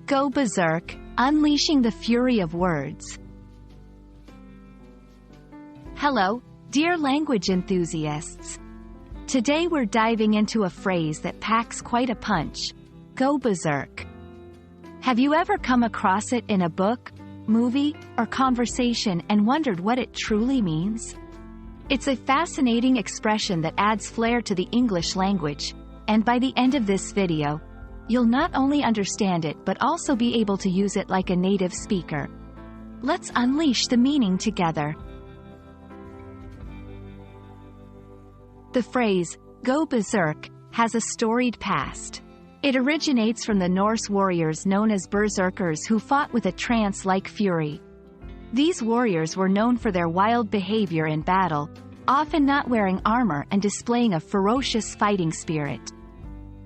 Go berserk, unleashing the fury of words. Hello, dear language enthusiasts. Today we're diving into a phrase that packs quite a punch. Go berserk. Have you ever come across it in a book, movie, or conversation and wondered what it truly means? It's a fascinating expression that adds flair to the English language, and by the end of this video, you'll not only understand it but also be able to use it like a native speaker. Let's unleash the meaning together. The phrase, go berserk, has a storied past. It originates from the Norse warriors known as berserkers who fought with a trance-like fury. These warriors were known for their wild behavior in battle, often not wearing armor and displaying a ferocious fighting spirit.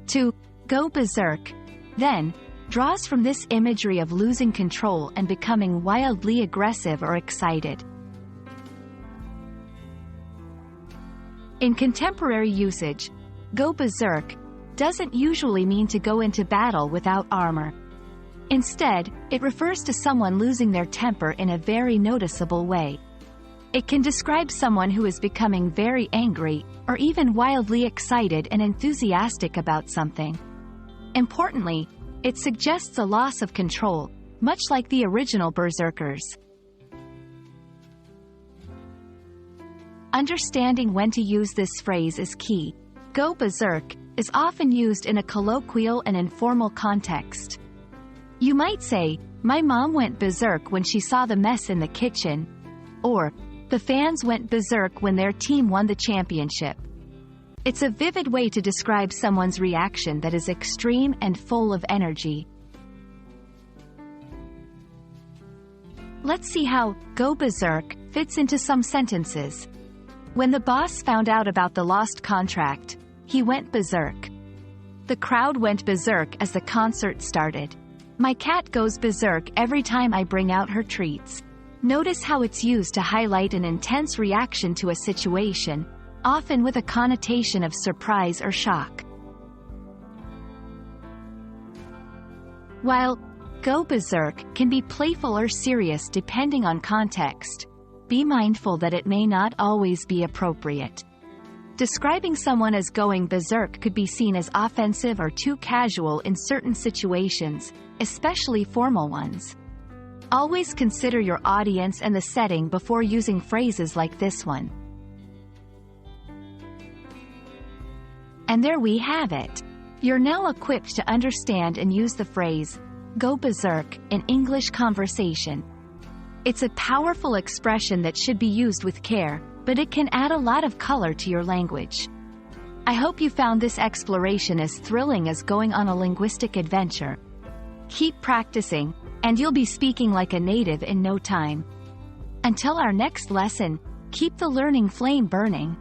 To go berserk, then, draws from this imagery of losing control and becoming wildly aggressive or excited. In contemporary usage, go berserk doesn't usually mean to go into battle without armor. Instead, it refers to someone losing their temper in a very noticeable way. It can describe someone who is becoming very angry, or even wildly excited and enthusiastic about something. Importantly, it suggests a loss of control, much like the original berserkers. Understanding when to use this phrase is key. Go berserk is often used in a colloquial and informal context. You might say, my mom went berserk when she saw the mess in the kitchen, or, the fans went berserk when their team won the championship. It's a vivid way to describe someone's reaction that is extreme and full of energy. Let's see how go berserk fits into some sentences. When the boss found out about the lost contract, he went berserk. The crowd went berserk as the concert started. My cat goes berserk every time I bring out her treats. Notice how it's used to highlight an intense reaction to a situation, often with a connotation of surprise or shock. While go berserk can be playful or serious depending on context, be mindful that it may not always be appropriate. Describing someone as going berserk could be seen as offensive or too casual in certain situations, especially formal ones. Always consider your audience and the setting before using phrases like this one. And there we have it. You're now equipped to understand and use the phrase, go berserk, in English conversation. It's a powerful expression that should be used with care, but it can add a lot of color to your language. I hope you found this exploration as thrilling as going on a linguistic adventure. Keep practicing, and you'll be speaking like a native in no time. Until our next lesson, keep the learning flame burning.